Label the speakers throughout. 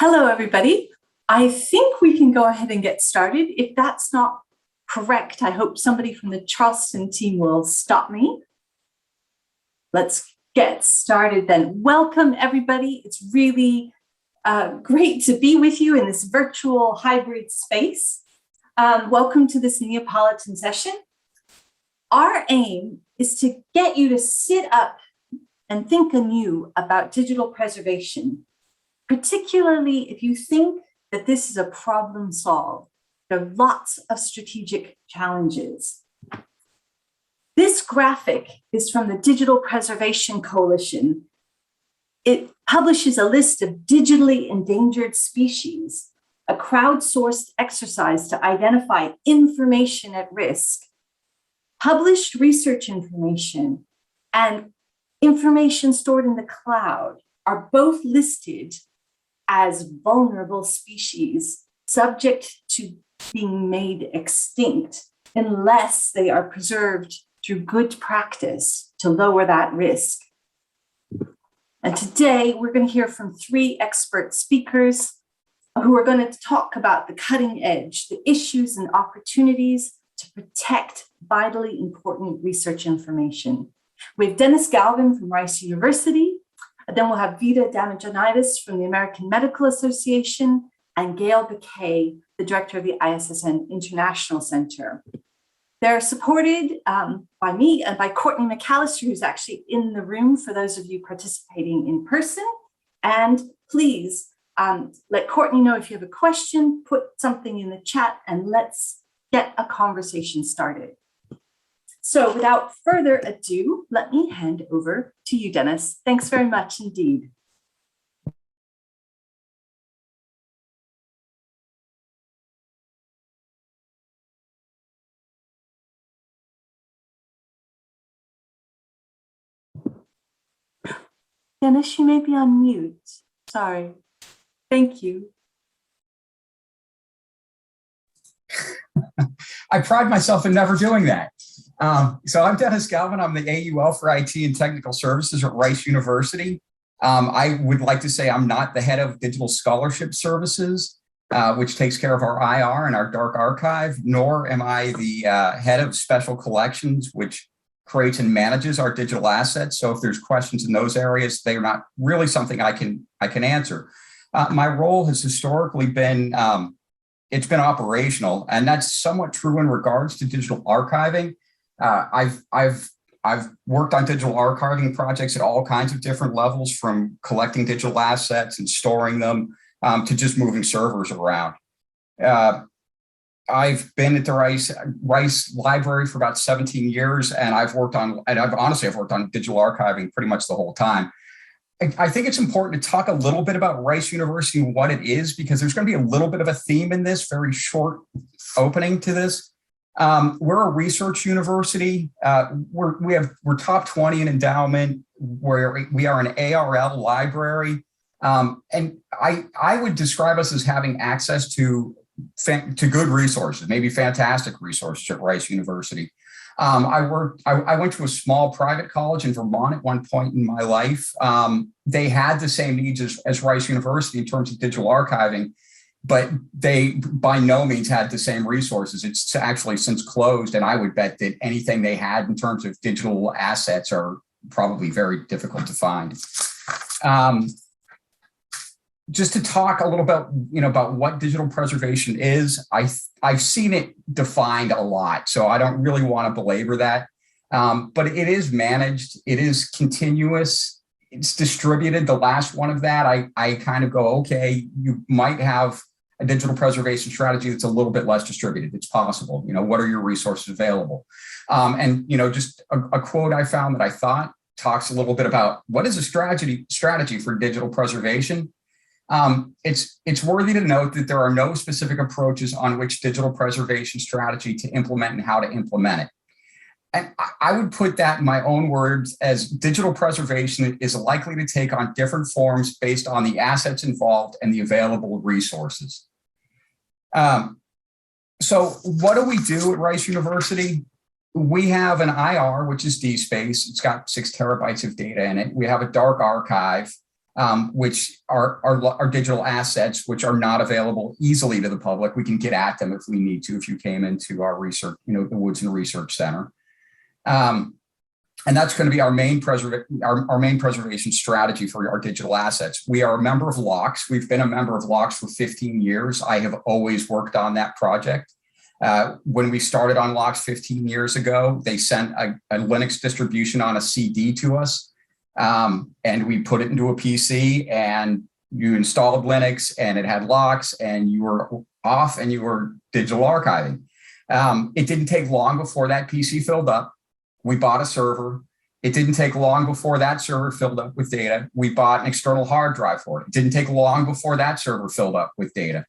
Speaker 1: Hello, everybody. I think we can go ahead and get started. If that's not correct, I hope somebody from the Charleston team will stop me. Let's get started then. Welcome, everybody. It's really great to be with you in this virtual hybrid space. Welcome to this Neapolitan session. Our aim is to get you to sit up and think anew about digital preservation, particularly if you think that this is a problem solved. There are lots of strategic challenges. This graphic is from the Digital Preservation Coalition. It publishes a list of digitally endangered species, a crowdsourced exercise to identify information at risk. Published research information and information stored in the cloud are both listed as vulnerable species, subject to being made extinct unless they are preserved through good practice to lower that risk. And today we're going to hear from three expert speakers who are going to talk about the cutting edge, the issues and opportunities to protect vitally important research information. We have Denis Galvin from Rice University, and then we'll have Vida Damijonaitis from the American Medical Association, and Gaëlle Béquet, the director of the ISSN International Center. They're supported by me and by Courtney McAllister, who's actually in the room for those of you participating in person. And please let Courtney know if you have a question, put something in the chat, and let's get a conversation started. So without further ado, let me hand over to you, Denis. Thanks very much indeed. Denis, you may be on mute. Sorry. Thank you.
Speaker 2: I pride myself in never doing that. So I'm Denis Galvin. I'm the AUL for IT and Technical Services at Rice University. I would like to say I'm not the head of Digital Scholarship Services, which takes care of our IR and our dark archive, nor am I the head of Special Collections, which creates and manages our digital assets. So if there's questions in those areas, they are not really something I can answer. My role has historically been it's been operational, and that's somewhat true in regards to digital archiving. I've worked on digital archiving projects at all kinds of different levels, from collecting digital assets and storing them to just moving servers around. I've been at the Rice Library for about 17 years, and I've worked on digital archiving pretty much the whole time. I think it's important to talk a little bit about Rice University and what it is, because there's going to be a little bit of a theme in this very short opening to this. We're a research university. We're top 20 in endowment. We are an ARL library. And I would describe us as having access to good resources, maybe fantastic resources at Rice University. I went to a small private college in Vermont at one point in my life. They had the same needs as Rice University in terms of digital archiving, but they by no means had the same resources. It's actually since closed, and I would bet that anything they had in terms of digital assets are probably very difficult to find. Just to talk a little about what digital preservation is, I've seen it defined a lot, so I don't really want to belabor that. But it is managed, it is continuous, it's distributed. The last one of that, I kind of go, okay, you might have a digital preservation strategy that's a little bit less distributed. It's possible. What are your resources available? And just a quote I found that I thought talks a little bit about what is a strategy for digital preservation. It's worthy to note that there are no specific approaches on which digital preservation strategy to implement and how to implement it. And I would put that in my own words as digital preservation is likely to take on different forms based on the assets involved and the available resources. So what do we do at Rice University? We have an IR, which is DSpace. It's got 6 terabytes of data in it. We have a dark archive. which are digital assets, which are not available easily to the public. We can get at them if we need to, if you came into our research, the Woods and Research Center. And that's going to be our main preservation strategy for our digital assets. We are a member of LOCKSS. We've been a member of LOCKSS for 15 years. I have always worked on that project. When we started on LOCKSS 15 years ago, they sent a Linux distribution on a CD to us, and we put it into a PC, and you installed Linux, and it had LOCKSS, and you were off, and you were digital archiving. It didn't take long before that PC filled up. We bought a server. It didn't take long before that server filled up with data. We bought an external hard drive for it. It didn't take long before that server filled up with data.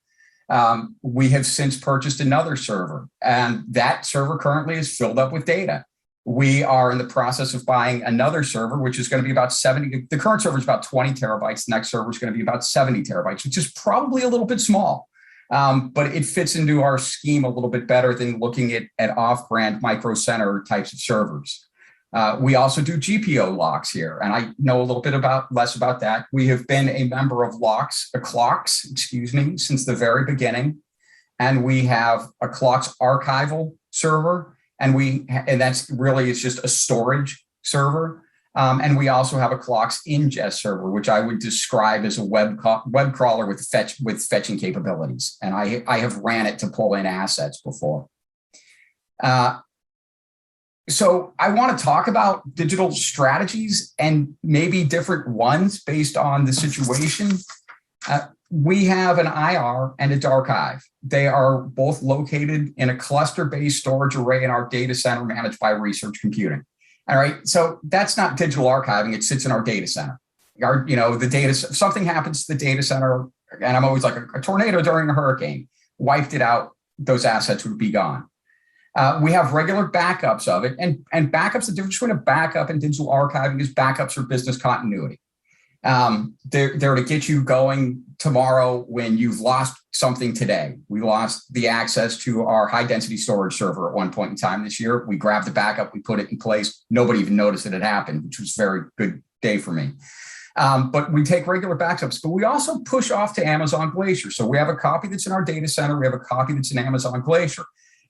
Speaker 2: We have since purchased another server, and that server currently is filled up with data. We are in the process of buying another server, which is going to be about 70. The current server is about 20 terabytes. The next server is going to be about 70 terabytes, which is probably a little bit small. But it fits into our scheme a little bit better than looking at off-brand Micro Center types of servers. We also do GPO locks here, and I know a little bit less about that. We have been a member of CLOCKSS, since the very beginning, and we have a CLOCKSS archival server, and that's really it's just a storage server. And we also have a CLOCKSS ingest server, which I would describe as a web crawler with fetching capabilities. And I have ran it to pull in assets before. So I want to talk about digital strategies and maybe different ones based on the situation. We have an IR and a darchive. They are both located in a cluster-based storage array in our data center managed by Research Computing. All right, so that's not digital archiving. It sits in our data center. The data, if something happens to the data center, and I'm always like a tornado during a hurricane, wiped it out, those assets would be gone. We have regular backups of it, and backups, the difference between a backup and digital archiving is backups are business continuity. They're to get you going tomorrow when you've lost something today. We lost the access to our high density storage server at one point in time this year. We grabbed the backup, we put it in place. Nobody even noticed that it happened, which was a very good day for me. But we take regular backups, but we also push off to Amazon Glacier. So we have a copy that's in our data center. We have a copy that's in Amazon Glacier.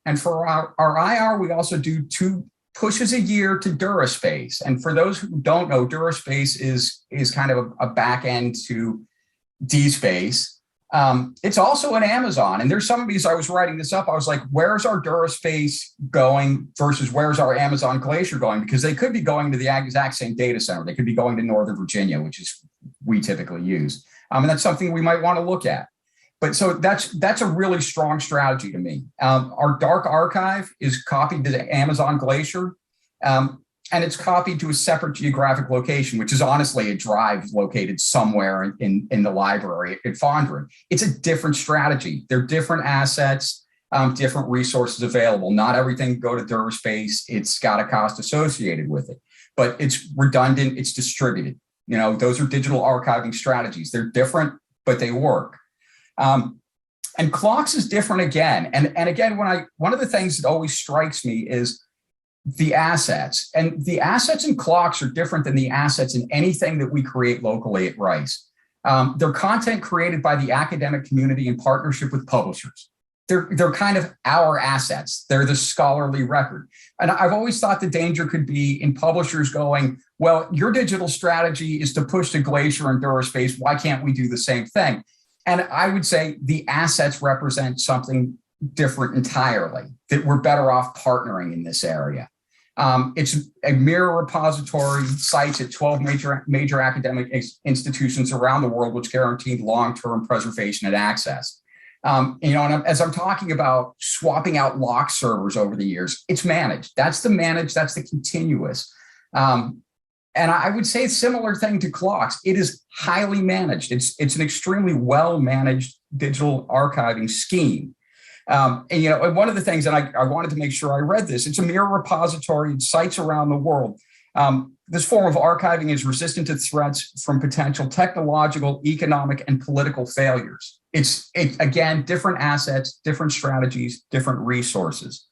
Speaker 2: And for our IR, we also do 2 pushes a year to DuraSpace. And for those who don't know, DuraSpace is kind of a back end to DSpace. It's also in Amazon. And there's some of these, I was writing this up, I was like, where's our DuraSpace going versus where's our Amazon Glacier going? Because they could be going to the exact same data center. They could be going to Northern Virginia, which is we typically use. And that's something we might want to look at. But so that's a really strong strategy to me. Our dark archive is copied to Amazon Glacier, and it's copied to a separate geographic location, which is honestly a drive located somewhere in the library at Fondren. It's a different strategy. They're different assets, different resources available. Not everything go to DuraSpace. It's got a cost associated with it, but it's redundant. It's distributed. Those are digital archiving strategies. They're different, but they work. And CLOCKSS is different again. And again, one of the things that always strikes me is the assets. And the assets in CLOCKSS are different than the assets in anything that we create locally at Rice. They're content created by the academic community in partnership with publishers. They're kind of our assets. They're the scholarly record. And I've always thought the danger could be in publishers going, well, your digital strategy is to push to Glacier and DuraSpace. Why can't we do the same thing? And I would say the assets represent something different entirely, that we're better off partnering in this area. It's a mirror repository, sites at 12 major academic institutions around the world, which guarantee long-term preservation and access. And as I'm talking about swapping out lock servers over the years, it's managed. That's the continuous. And I would say a similar thing to CLOCKSS. It is highly managed. It's an extremely well-managed digital archiving scheme. And one of the things, and I wanted to make sure I read this, it's a mirror repository in sites around the world. This form of archiving is resistant to threats from potential technological, economic, and political failures. It's again, different assets, different strategies, different resources.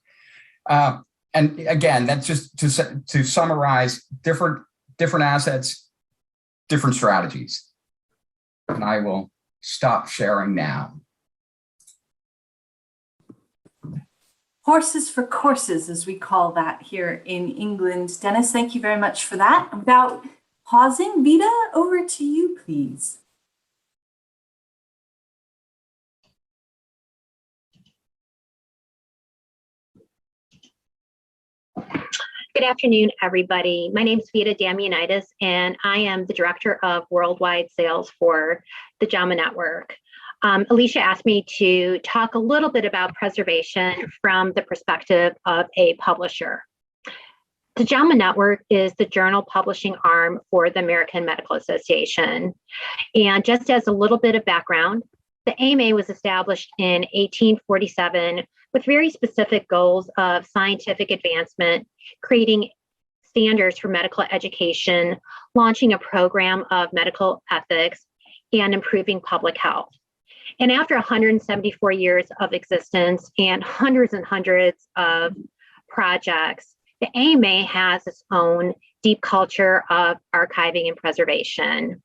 Speaker 2: And again, that's just to summarize, different assets, different strategies. And I will stop sharing now.
Speaker 1: Horses for courses, as we call that here in England. Dennis, thank you very much for that. Without pausing, Vida, over to you, please.
Speaker 3: Good afternoon, everybody. My name is Vida Damijonaitis, and I am the Director of Worldwide Sales for the JAMA Network. Alicia asked me to talk a little bit about preservation from the perspective of a publisher. The JAMA Network is the journal publishing arm for the American Medical Association. And just as a little bit of background, the AMA was established in 1847 with very specific goals of scientific advancement, creating standards for medical education, launching a program of medical ethics, and improving public health. And after 174 years of existence and hundreds of projects, the AMA has its own deep culture of archiving and preservation.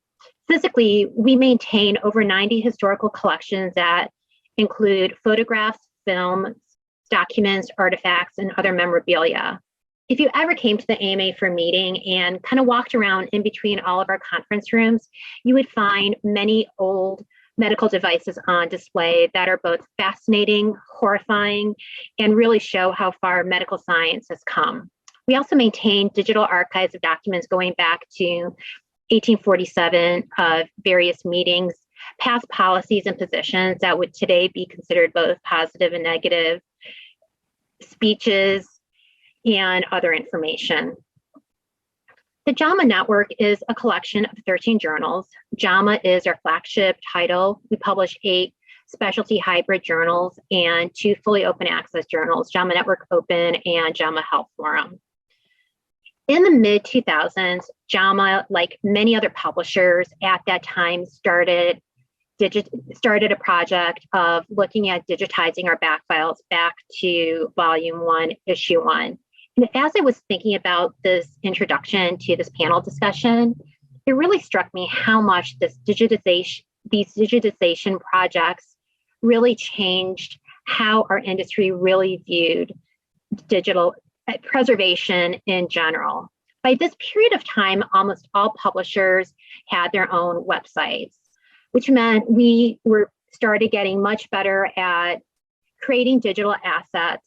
Speaker 3: Physically, we maintain over 90 historical collections that include photographs, films, documents, artifacts, and other memorabilia. If you ever came to the AMA for a meeting and kind of walked around in between all of our conference rooms, you would find many old medical devices on display that are both fascinating, horrifying, and really show how far medical science has come. We also maintain digital archives of documents going back to 1847 of various meetings, past policies and positions that would today be considered both positive and negative, speeches, and other information. The JAMA Network is a collection of 13 journals. JAMA is our flagship title. We publish 8 specialty hybrid journals and 2 fully open access journals, JAMA Network Open and JAMA Health Forum. In the mid-2000s, JAMA, like many other publishers at that time, started a project of looking at digitizing our back files back to Volume 1, Issue 1. And as I was thinking about this introduction to this panel discussion, it really struck me how much these digitization projects really changed how our industry really viewed digital preservation in general. By this period of time, almost all publishers had their own websites, which meant we started getting much better at creating digital assets.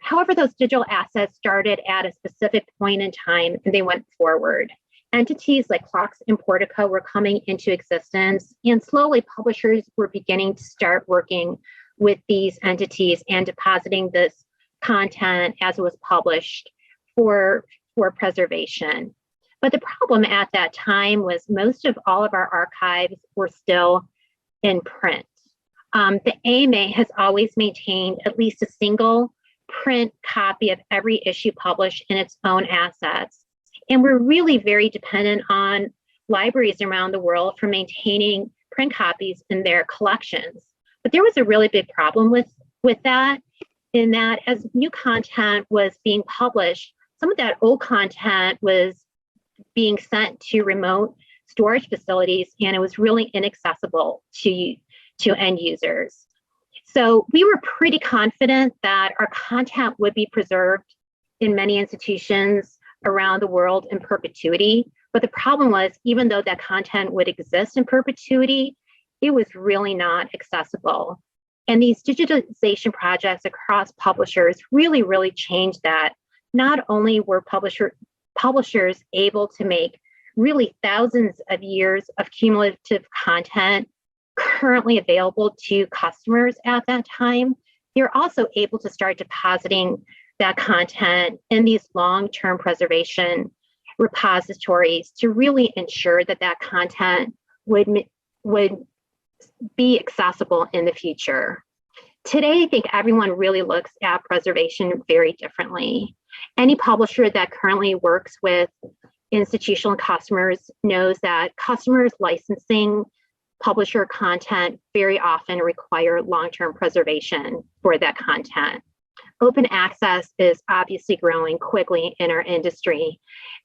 Speaker 3: However, those digital assets started at a specific point in time and they went forward. Entities like CLOCKSS and Portico were coming into existence, and slowly publishers were beginning to start working with these entities and depositing this content as it was published for preservation. But the problem at that time was most of all of our archives were still in print. The AMA has always maintained at least a single print copy of every issue published in its own assets. And we're really very dependent on libraries around the world for maintaining print copies in their collections. But there was a really big problem with that, in that as new content was being published, some of that old content was being sent to remote storage facilities, and it was really inaccessible to end users. So we were pretty confident that our content would be preserved in many institutions around the world in perpetuity. But the problem was, even though that content would exist in perpetuity, it was really not accessible. And these digitization projects across publishers really changed that. Not only were publishers able to make really thousands of years of cumulative content currently available to customers at that time, they're also able to start depositing that content in these long-term preservation repositories to really ensure that that content would be accessible in the future. Today, I think everyone really looks at preservation very differently. Any publisher that currently works with institutional customers knows that customers licensing publisher content very often require long-term preservation for that content. Open access is obviously growing quickly in our industry,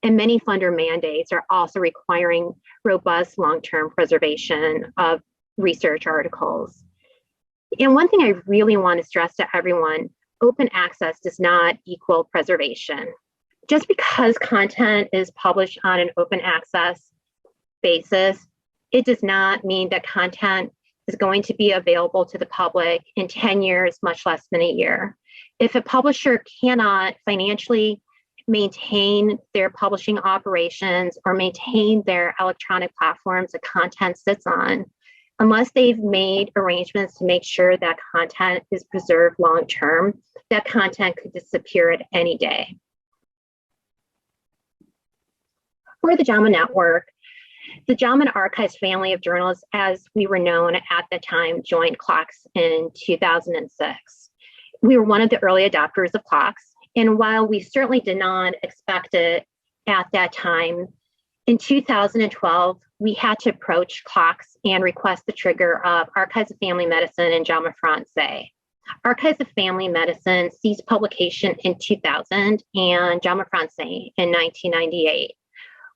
Speaker 3: and many funder mandates are also requiring robust long-term preservation of research articles. And one thing I really want to stress to everyone, open access does not equal preservation. Just because content is published on an open access basis, it does not mean that content is going to be available to the public in 10 years, much less than a year. If a publisher cannot financially maintain their publishing operations or maintain their electronic platforms that content sits on, unless they've made arrangements to make sure that content is preserved long-term, that content could disappear at any day. For the JAMA Network, the JAMA Archives family of journals, as we were known at the time, joined CLOCKSS in 2006. We were one of the early adopters of CLOCKSS, and while we certainly did not expect it at that time, in 2012, we had to approach CLOCKSS and request the trigger of Archives of Family Medicine and JAMA Francais. Archives of Family Medicine ceased publication in 2000 and JAMA Francais in 1998.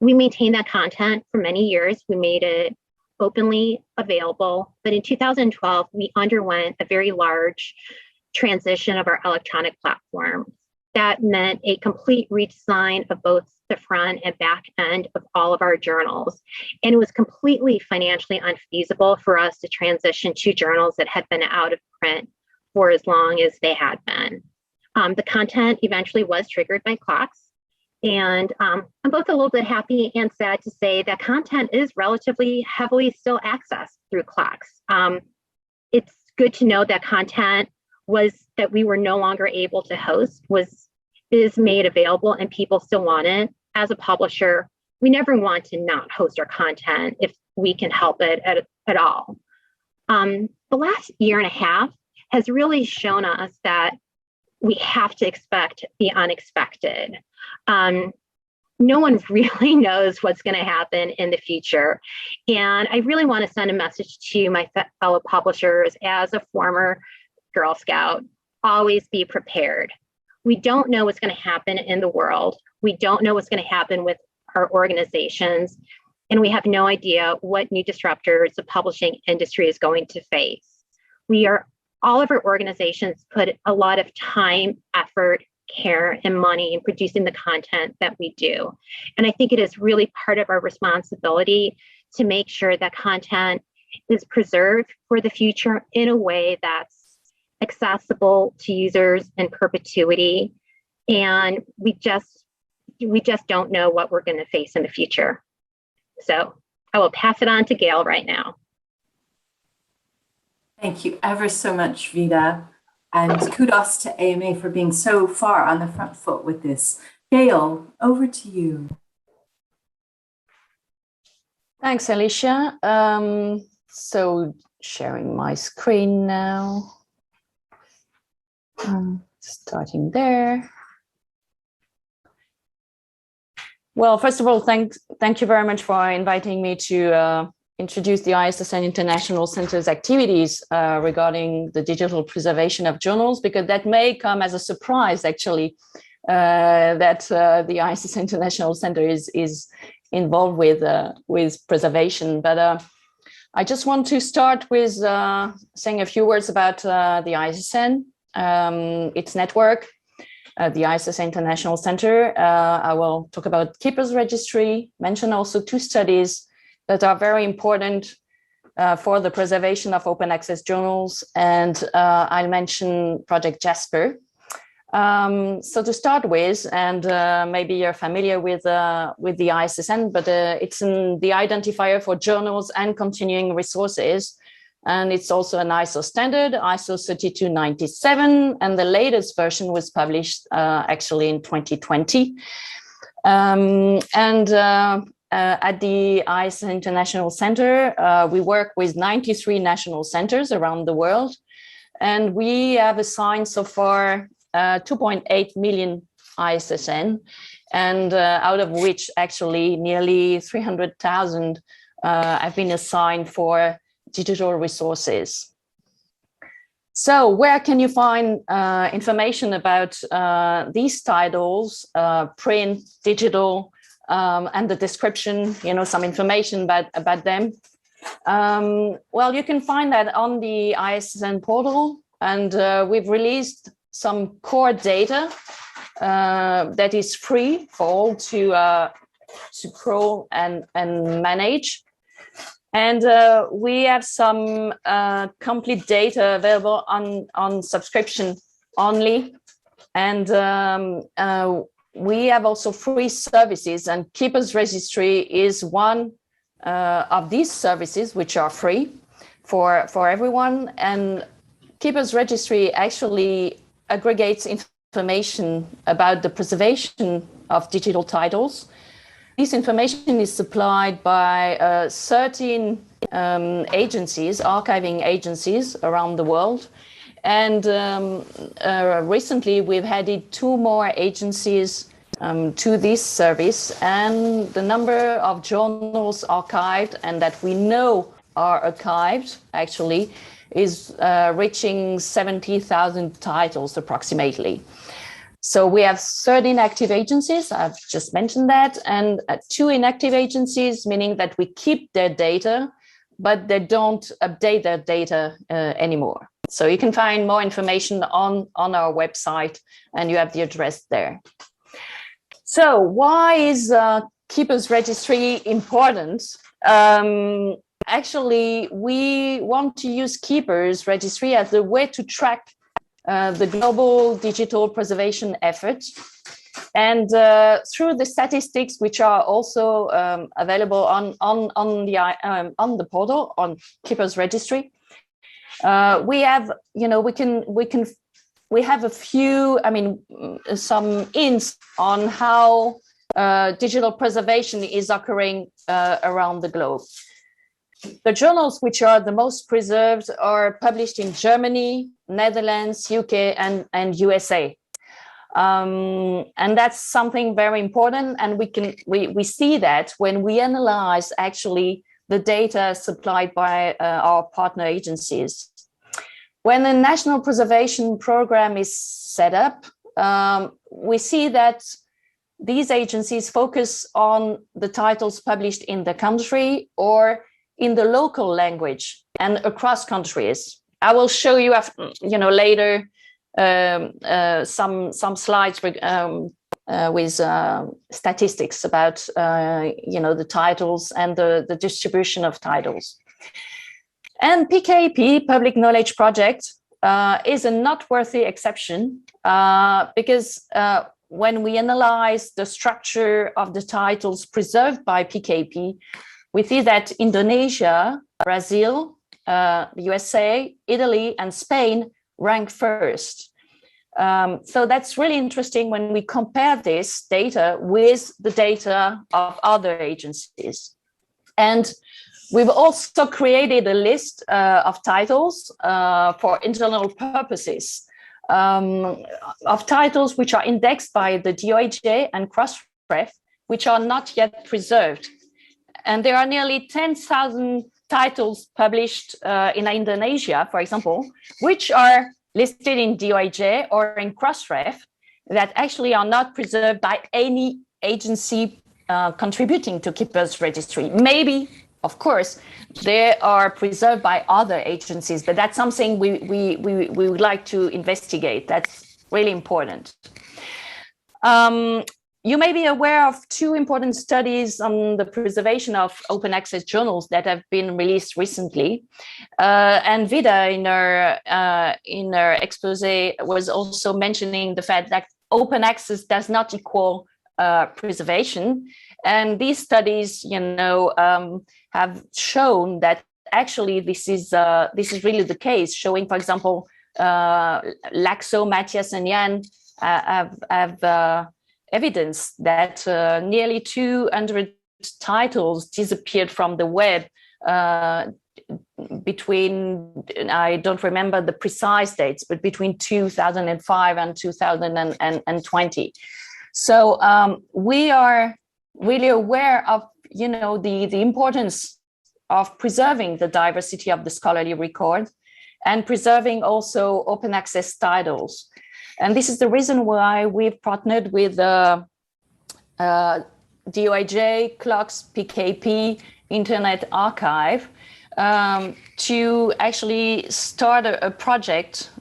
Speaker 3: We maintained that content for many years. We made it openly available, but in 2012, we underwent a very large transition of our electronic platform. That meant a complete redesign of both the front and back end of all of our journals. And it was completely financially unfeasible for us to transition to journals that had been out of print for as long as they had been. The content eventually was triggered by CLOCKSS. And I'm both a little bit happy and sad to say that content is relatively heavily still accessed through CLOCKSS. It's good to know that content that we were no longer able to host is made available and people still want it. As a publisher, we never want to not host our content if we can help it at all. The last year and a half has really shown us that we have to expect the unexpected. No one really knows what's going to happen in the future. And I really want to send a message to my fellow publishers as a former Girl Scout, always be prepared. We don't know what's going to happen in the world. We don't know what's going to happen with our organizations. And we have no idea what new disruptors the publishing industry is going to face. All of our organizations put a lot of time, effort, care, and money in producing the content that we do. And I think it is really part of our responsibility to make sure that content is preserved for the future in a way that's accessible to users in perpetuity. And we just don't know what we're going to face in the future. So I will pass it on to Gaëlle right now.
Speaker 1: Thank you ever so much, Vida. And kudos to AMA for being so far on the front foot with this. Gaëlle, over to you.
Speaker 4: Thanks, Alicia. So sharing my screen now. Starting there. Well, first of all, thank you very much for inviting me to introduce the ISSN International Center's activities regarding the digital preservation of journals, because that may come as a surprise, actually, that the ISSN International Center is involved with preservation. But I just want to start with saying a few words about the ISSN, its network, the ISSN International Center. I will talk about Keepers Registry, mention also two studies that are very important for the preservation of open access journals, and I'll mention Project Jasper. So to start with, and maybe you're familiar with the ISSN, but it's the identifier for journals and continuing resources. And it's also an ISO standard, ISO 3297, and the latest version was published actually in 2020. At the ISSN International Center, we work with 93 national centers around the world, and we have assigned so far 2.8 million ISSN, and out of which actually nearly 300,000 have been assigned for digital resources. So where can you find information about these titles, print, digital, and the description, some information about them? Well, you can find that on the ISSN portal, and we've released some core data that is free for all to crawl and manage. And we have some complete data available on subscription only. And we have also free services, and Keepers Registry is one of these services which are free for everyone. And Keepers Registry actually aggregates information about the preservation of digital titles. This information is supplied by 13 agencies, archiving agencies around the world. And recently we've added 2 more agencies to this service, and the number of journals archived and that we know are archived actually is reaching 70,000 titles approximately. So we have 13 active agencies, I've just mentioned that, and 2 inactive agencies, meaning that we keep their data, but they don't update their data anymore. So you can find more information on our website, and you have the address there. So why is Keepers Registry important? Actually, we want to use Keepers Registry as a way to track the global digital preservation effort. And through the statistics, which are also available on the portal, on Keepers Registry, we have, we have a few, some hints on how digital preservation is occurring around the globe. The journals which are the most preserved are published in Germany, Netherlands, UK, and USA. And that's something very important. And we see that when we analyze actually the data supplied by our partner agencies. When a national preservation program is set up, we see that these agencies focus on the titles published in the country or in the local language and across countries. I will show you, later some slides with statistics about the titles and the distribution of titles. And PKP, Public Knowledge Project, is a noteworthy exception because when we analyze the structure of the titles preserved by PKP, we see that Indonesia, Brazil, the USA, Italy, and Spain rank first. So that's really interesting when we compare this data with the data of other agencies. And we've also created a list of titles for internal purposes, of titles which are indexed by the DOAJ and Crossref, which are not yet preserved. And there are nearly 10,000 titles published in Indonesia, for example, which are listed in DOAJ or in Crossref that actually are not preserved by any agency contributing to Keepers Registry. Maybe, of course, they are preserved by other agencies, but that's something we would like to investigate. That's really important. You may be aware of 2 important studies on the preservation of open access journals that have been released recently. And Vida, in her expose, was also mentioning the fact that open access does not equal preservation. And these studies, have shown that actually this is really the case, showing, for example, Laxo, Matthias, and Jan have evidence that nearly 200 titles disappeared from the web between, I don't remember the precise dates, but between 2005 and 2020. So we are really aware of, the importance of preserving the diversity of the scholarly record. and preserving also open access titles. And this is the reason why we've partnered with DOAJ, CLOCKSS, PKP, Internet Archive, to actually start a project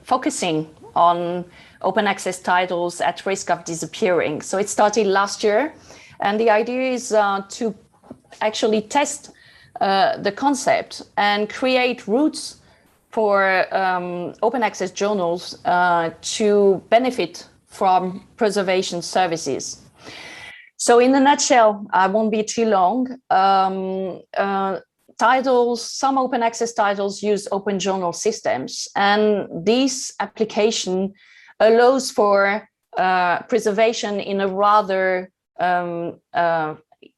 Speaker 4: focusing on open access titles at risk of disappearing. So it started last year, and the idea is to actually test the concept and create routes for open access journals to benefit from preservation services. So in a nutshell, I won't be too long. Some open access titles use open journal systems, and this application allows for preservation in a rather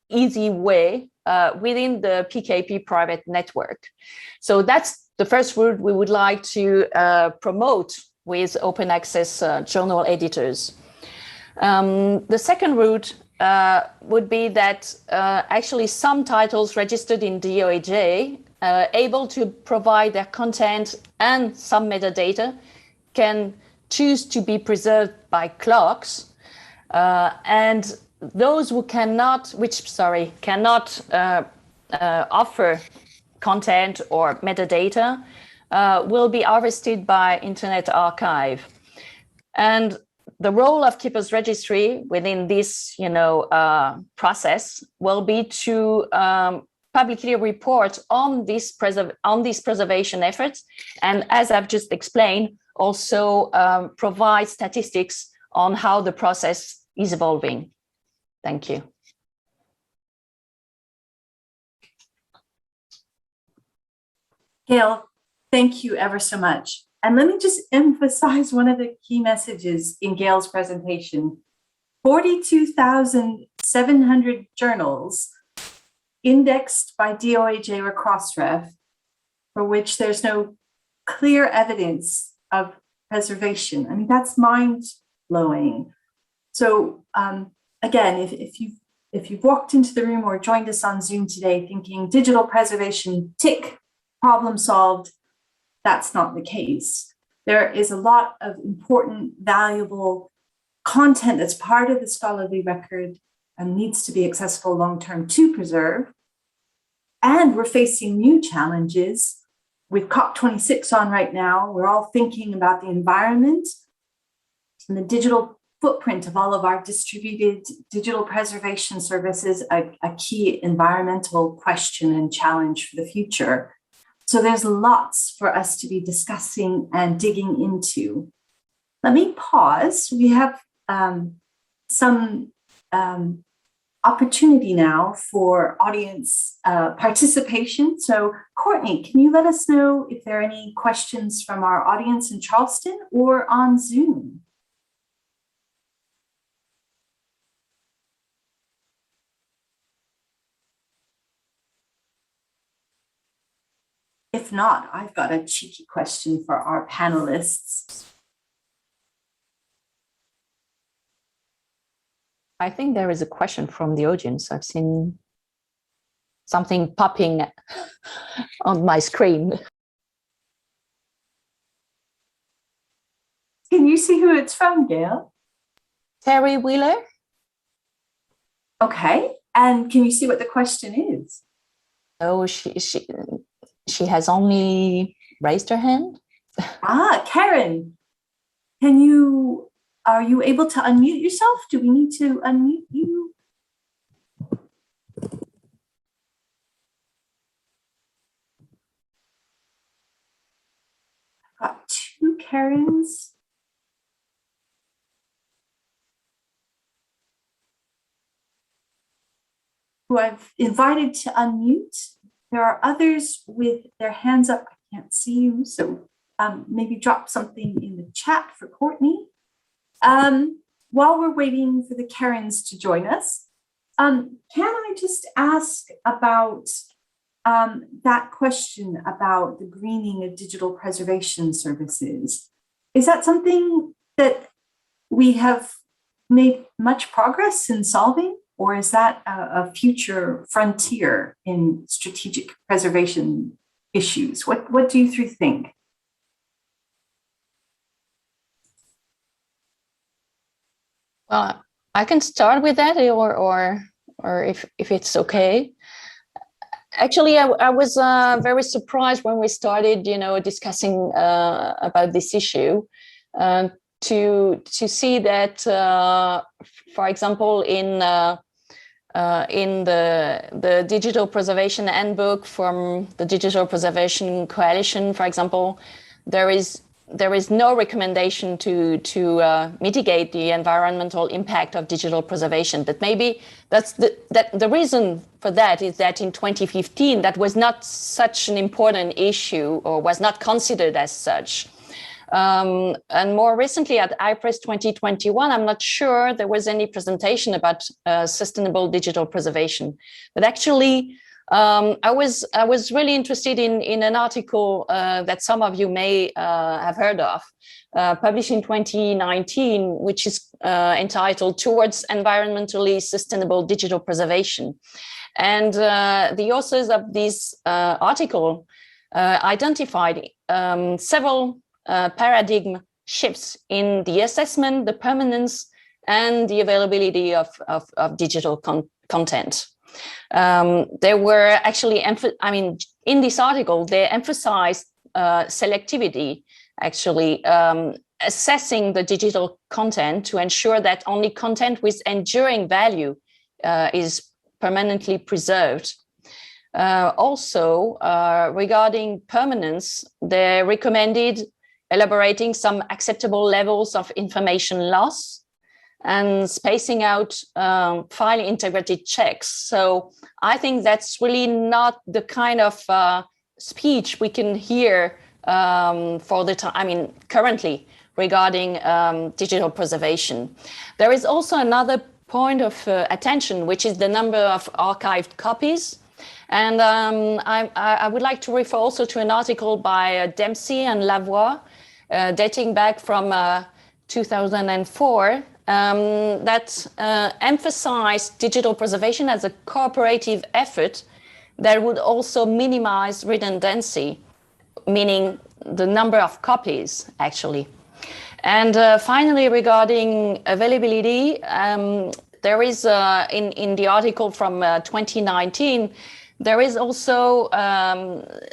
Speaker 4: easy way within the PKP private network. So that's the first route we would like to promote with open access journal editors. The second route would be that actually some titles registered in DOAJ able to provide their content and some metadata can choose to be preserved by CLOCKSS, and those who cannot offer content or metadata will be harvested by Internet Archive. And the role of Keepers Registry within this, process will be to publicly report on these preservation efforts, and as I've just explained, also provide statistics on how the process is evolving. Thank you.
Speaker 1: Gaëlle, thank you ever so much. And let me just emphasize one of the key messages in Gaëlle's presentation. 42,700 journals indexed by DOAJ or Crossref, for which there's no clear evidence of preservation. I mean, that's mind-blowing. So again, if you've walked into the room or joined us on Zoom today thinking digital preservation, tick, problem solved, that's not the case. There is a lot of important, valuable content that's part of the scholarly record and needs to be accessible long-term to preserve. And we're facing new challenges with COP26 on right now. We're all thinking about the environment and the digital footprint of all of our distributed digital preservation services, a key environmental question and challenge for the future. So there's lots for us to be discussing and digging into. Let me pause. We have some opportunity now for audience participation. So Courtney, can you let us know if there are any questions from our audience in Charleston or on Zoom? If not, I've got a cheeky question for our panelists.
Speaker 4: I think there is a question from the audience. I've seen something popping on my screen.
Speaker 1: Can you see who it's from, Gaëlle?
Speaker 4: Terry Wheeler.
Speaker 1: Okay, and can you see what the question is?
Speaker 4: Oh, she has only raised her hand.
Speaker 1: Karen, are you able to unmute yourself? Do we need to unmute you? I've got two Karens. Who I've invited to unmute. There are others with their hands up. I can't see you, so maybe drop something in the chat for Courtney. While we're waiting for the Karens to join us, can I just ask about that question about the greening of digital preservation services? Is that something that we have made much progress in solving? Or is that a future frontier in strategic preservation issues? What do you three think?
Speaker 4: Well, I can start with that, or if it's okay. Actually, I was very surprised when we started, discussing about this issue, to see that, for example, in the Digital Preservation Handbook from the Digital Preservation Coalition, for example, there is no recommendation to mitigate the environmental impact of digital preservation. But maybe that's the reason for that is that in 2015 that was not such an important issue, or was not considered as such. And more recently at IPRES 2021, I'm not sure there was any presentation about sustainable digital preservation. But actually, I was really interested in an article that some of you may have heard of, published in 2019, which is entitled "Towards Environmentally Sustainable Digital Preservation." And the authors of this article identified several paradigm shifts in the assessment, the permanence, and the availability of digital content. They were actually, in this article, they emphasized selectivity, actually assessing the digital content to ensure that only content with enduring value is permanently preserved. Also, regarding permanence, they recommended elaborating some acceptable levels of information loss and spacing out file integrity checks. So I think that's really not the kind of speech we can hear for the time, currently regarding digital preservation. There is also another point of attention, which is the number of archived copies. And I would like to refer also to an article by Dempsey and Lavoie, dating back from 2004, that emphasized digital preservation as a cooperative effort that would also minimize redundancy, meaning the number of copies, actually. And finally, regarding availability, there is, in the article from 2019, there is also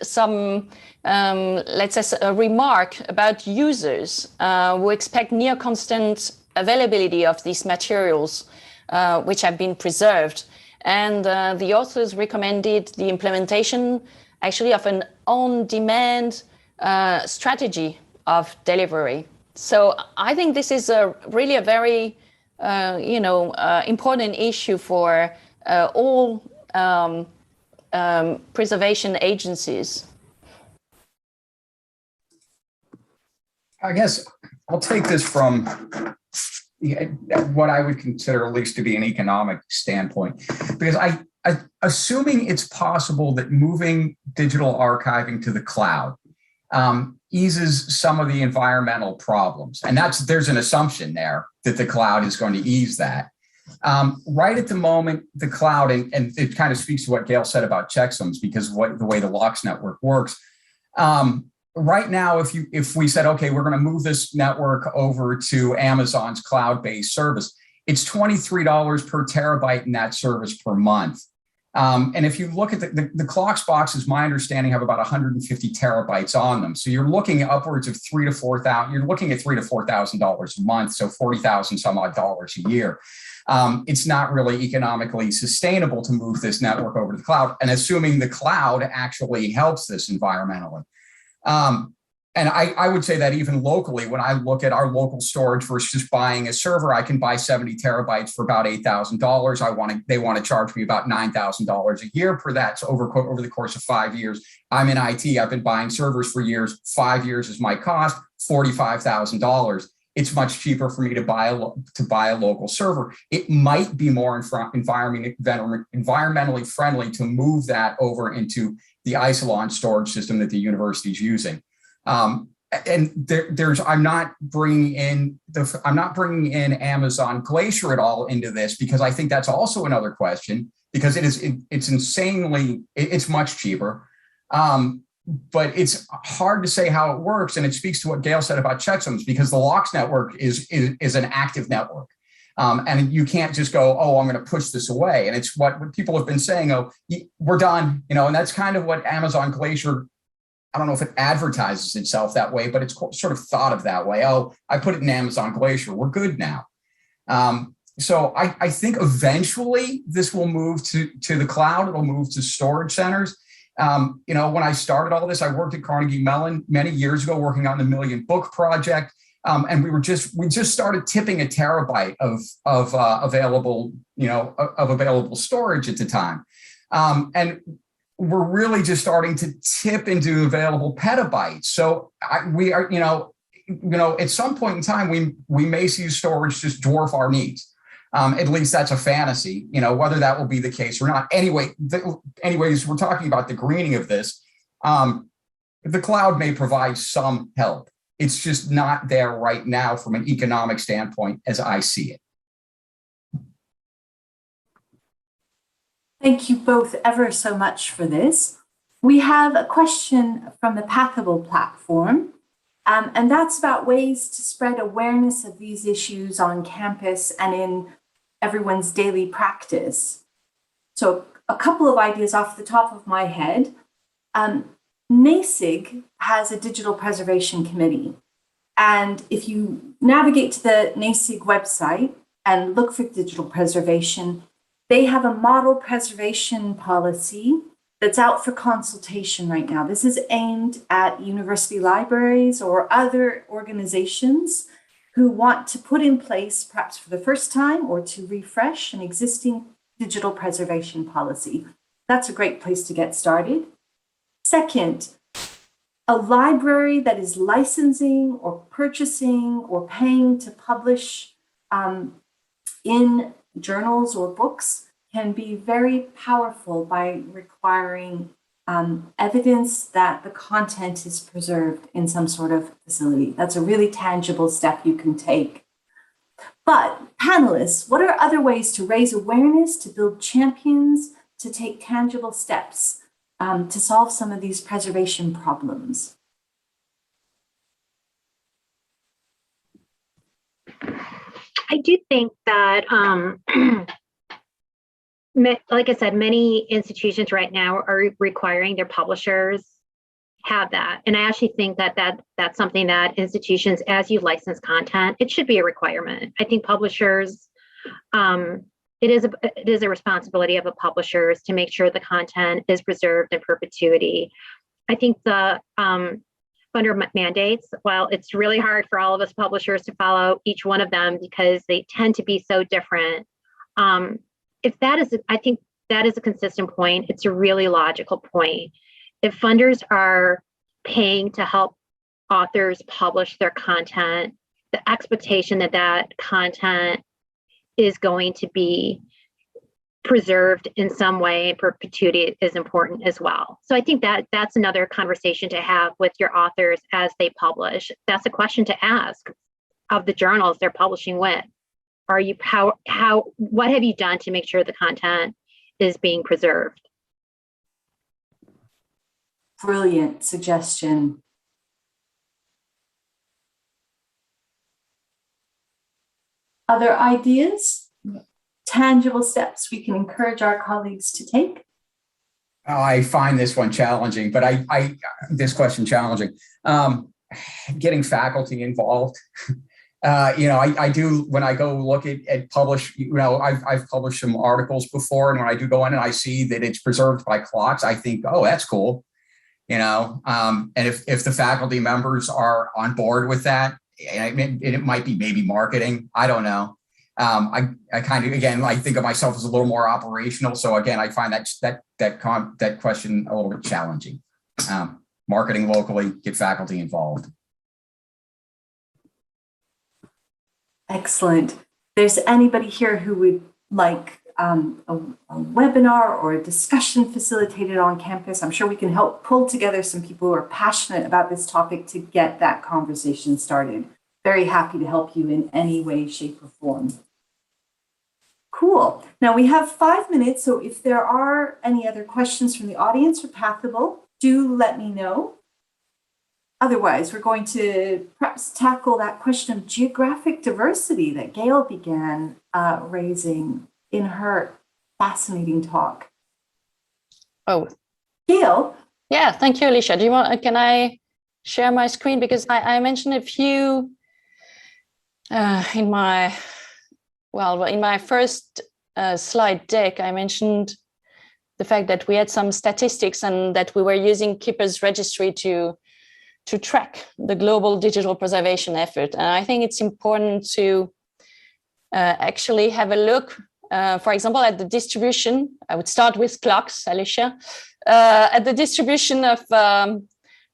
Speaker 4: some, let's say, a remark about users who expect near constant availability of these materials, which have been preserved. And the authors recommended the implementation, actually, of an on-demand strategy of delivery. So I think this is really a very, important issue for all preservation agencies.
Speaker 2: I guess I'll take this from what I would consider at least to be an economic standpoint, because I assuming it's possible that moving digital archiving to the cloud eases some of the environmental problems. And there's an assumption there that the cloud is going to ease that. Right at the moment, the cloud, and it kind of speaks to what Gaëlle said about checksums, because the way the LOCKSS network works. Right now, if we said, okay, we're going to move this network over to Amazon's cloud-based service, it's $23 per terabyte in that service per month. And if you look at the CLOCKSS boxes, my understanding, have about 150 terabytes on them. So you're looking at upwards of $3,000 to $4,000. You're looking at $3,000 to $4,000 a month, so $40,000 some odd dollars a year. It's not really economically sustainable to move this network over to the cloud, and assuming the cloud actually helps this environmentally. And I would say that even locally, when I look at our local storage versus just buying a server, I can buy 70 terabytes for about $8,000. They want to charge me about $9,000 a year per that. So over the course of 5 years, I'm in IT. I've been buying servers for years. 5 years is my cost, $45,000. It's much cheaper for me to buy a local server. It might be more environmentally friendly to move that over into the Isilon storage system that the university is using. I'm not bringing in Amazon Glacier at all into this, because I think that's also another question, because it's much cheaper. but it's hard to say how it works. And it speaks to what Gaëlle said about checksums, because the LOCKSS network is an active network. And you can't just go, oh, I'm going to push this away. And it's what people have been saying, oh, we're done, and that's kind of what Amazon Glacier, I don't know if it advertises itself that way, but it's sort of thought of that way. Oh, I put it in Amazon Glacier, we're good now. So I think eventually this will move to the cloud. It'll move to storage centers. When I started all this, I worked at Carnegie Mellon many years ago, working on the Million Book Project. And we just started tipping a terabyte of available storage at the time. And we're really just starting to tip into available petabytes. So we are, at some point in time, we may see storage just dwarf our needs. At least that's a fantasy, whether that will be the case or not. Anyways, we're talking about the greening of this. The cloud may provide some help. It's just not there right now from an economic standpoint as I see it.
Speaker 1: Thank you both ever so much for this. We have a question from the Pathable platform, and that's about ways to spread awareness of these issues on campus and in everyone's daily practice. So a couple of ideas off the top of my head. NASIG has a digital preservation committee. And if you navigate to the NASIG website and look for digital preservation, they have a model preservation policy that's out for consultation right now. This is aimed at university libraries or other organizations who want to put in place, perhaps for the first time, or to refresh an existing digital preservation policy. That's a great place to get started. Second, a library that is licensing or purchasing or paying to publish in journals or books can be very powerful by requiring evidence that the content is preserved in some sort of facility. That's a really tangible step you can take. But panelists, what are other ways to raise awareness, to build champions, to take tangible steps to solve some of these preservation problems?
Speaker 3: I do think that, like I said, many institutions right now are requiring their publishers have that. And I actually think that that's something that institutions, as you license content, it should be a requirement. I think publishers, it is a responsibility of the publishers to make sure the content is preserved in perpetuity. I think the funder mandates, while it's really hard for all of us publishers to follow each one of them because they tend to be so different. If that is, I think that is a consistent point. It's a really logical point. If funders are paying to help authors publish their content, the expectation that that content is going to be preserved in some way in perpetuity is important as well. So I think that that's another conversation to have with your authors as they publish. That's a question to ask of the journals they're publishing with. Are you what have you done to make sure the content is being preserved?
Speaker 1: Brilliant suggestion. Other ideas? Tangible steps we can encourage our colleagues to take?
Speaker 2: I find this one challenging, but this question challenging. Getting faculty involved. I do, when I go look at publish, I've published some articles before, and when I do go in and I see that it's preserved by CLOCKSS, I think, oh, that's cool. And if the faculty members are on board with that, and it might be maybe marketing, I don't know. I kind of, again, I think of myself as a little more operational. So again, I find that question a little bit challenging. Marketing locally, get faculty involved.
Speaker 1: Excellent. If there's anybody here who would like a webinar or a discussion facilitated on campus, I'm sure we can help pull together some people who are passionate about this topic to get that conversation started. Very happy to help you in any way, shape, or form. Cool. Now we have 5 minutes, so if there are any other questions from the audience or Pathable, do let me know. Otherwise, we're going to perhaps tackle that question of geographic diversity that Gaëlle began raising in her fascinating talk.
Speaker 4: Oh,
Speaker 1: Gaëlle?
Speaker 4: yeah, thank you, Alicia. Do you want? Can I share my screen, because I mentioned a few in my first slide deck. I mentioned the fact that we had some statistics and that we were using Keepers Registry to track the global digital preservation effort. And I think it's important to actually have a look, for example, at the distribution. I would start with CLOCKSS, Alicia, at the distribution of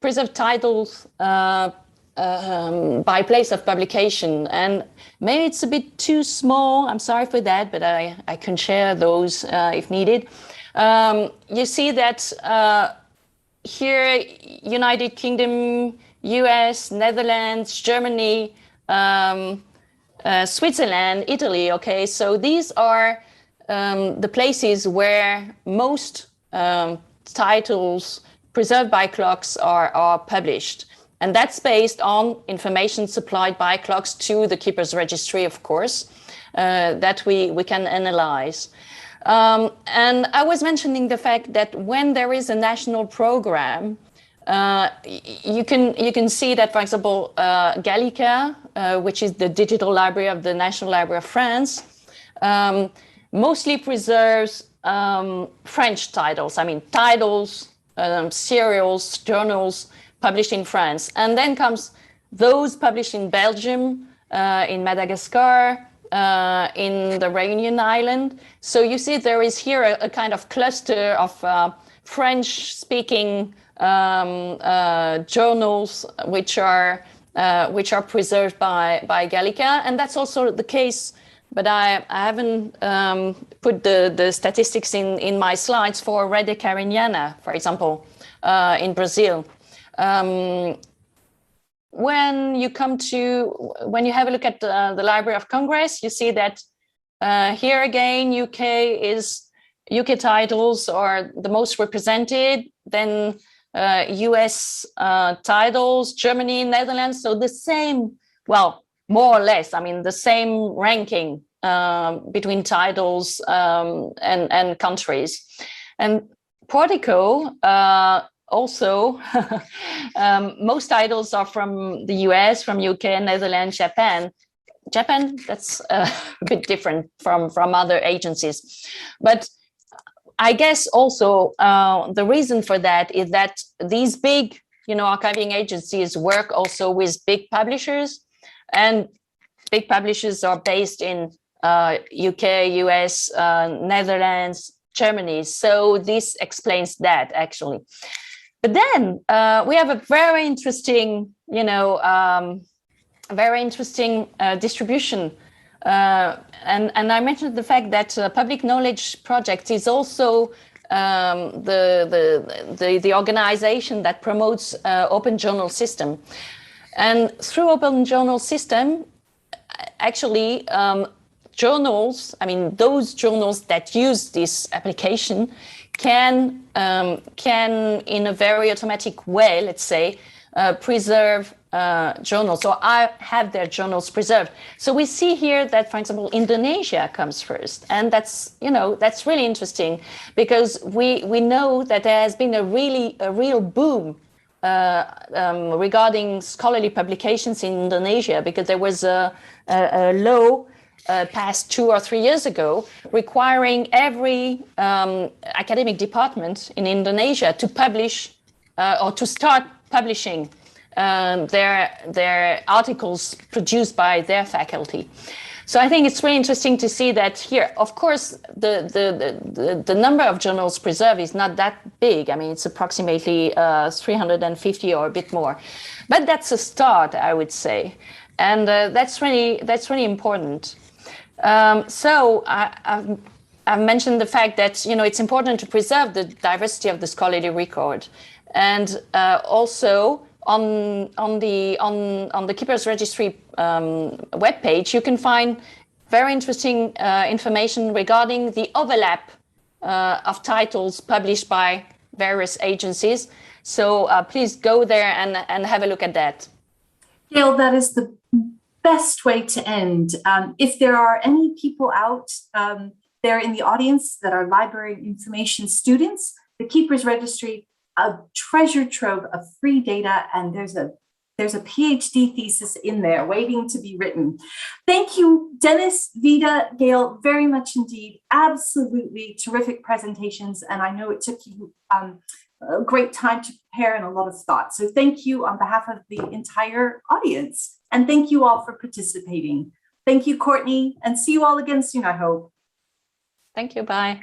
Speaker 4: preserved titles by place of publication. And maybe it's a bit too small. I'm sorry for that, but I can share those if needed. You see that here, United Kingdom, US, Netherlands, Germany, Switzerland, Italy. Okay, so these are the places where most titles preserved by CLOCKSS are published. And that's based on information supplied by CLOCKSS to the Keepers Registry, of course, that we can analyze. And I was mentioning the fact that when there is a national program, you can see that, for example, Gallica, which is the digital library of the National Library of France, mostly preserves French titles. I mean, titles, serials, journals published in France. And then comes those published in Belgium, in Madagascar, in the Réunion Island. So you see there is here a kind of cluster of French-speaking journals which are preserved by Gallica, and that's also the case. But I haven't put the statistics in my slides for Rede Cariniana, for example, in Brazil. When you have a look at the Library of Congress, you see that here again, UK titles are the most represented, then US titles, Germany, Netherlands. So the same, well, more or less, I mean, the same ranking between titles and countries. And Portico, also, most titles are from the US, from UK, Netherlands, Japan. Japan, that's a bit different from other agencies. But I guess also the reason for that is that these big, archiving agencies work also with big publishers, and big publishers are based in UK, US, Netherlands, Germany. So this explains that, actually. But then we have a very interesting, distribution. And I mentioned the fact that Public Knowledge Project is also the organization that promotes open journal system. And through open journal system, actually, journals, I mean, those journals that use this application can in a very automatic way, let's say, preserve journals. So I have their journals preserved. So we see here that, for example, Indonesia comes first, and that's really interesting, because we know that there has been a real boom regarding scholarly publications in Indonesia, because there was a law passed 2 or 3 years ago requiring every academic department in Indonesia to publish or to start publishing their articles produced by their faculty. So I think it's really interesting to see that here. Of course, the number of journals preserved is not that big. I mean, it's approximately 350 or a bit more, but that's a start, I would say, and that's really important. So I've mentioned the fact that it's important to preserve the diversity of the scholarly record, and also on the Keepers Registry webpage, you can find very interesting information regarding the overlap of titles published by various agencies. So please go there and have a look at that.
Speaker 1: Gaëlle, that is the best way to end. If there are any people out there in the audience that are library information students, the Keepers Registry, a treasure trove of free data, and there's a PhD thesis in there waiting to be written. Thank you, Denis, Vida, Gaëlle, very much indeed. Absolutely terrific presentations, and I know it took you a great time to prepare and a lot of thought. So thank you on behalf of the entire audience, and thank you all for participating. Thank you, Courtney, and see you all again soon, I hope.
Speaker 4: Thank you, bye.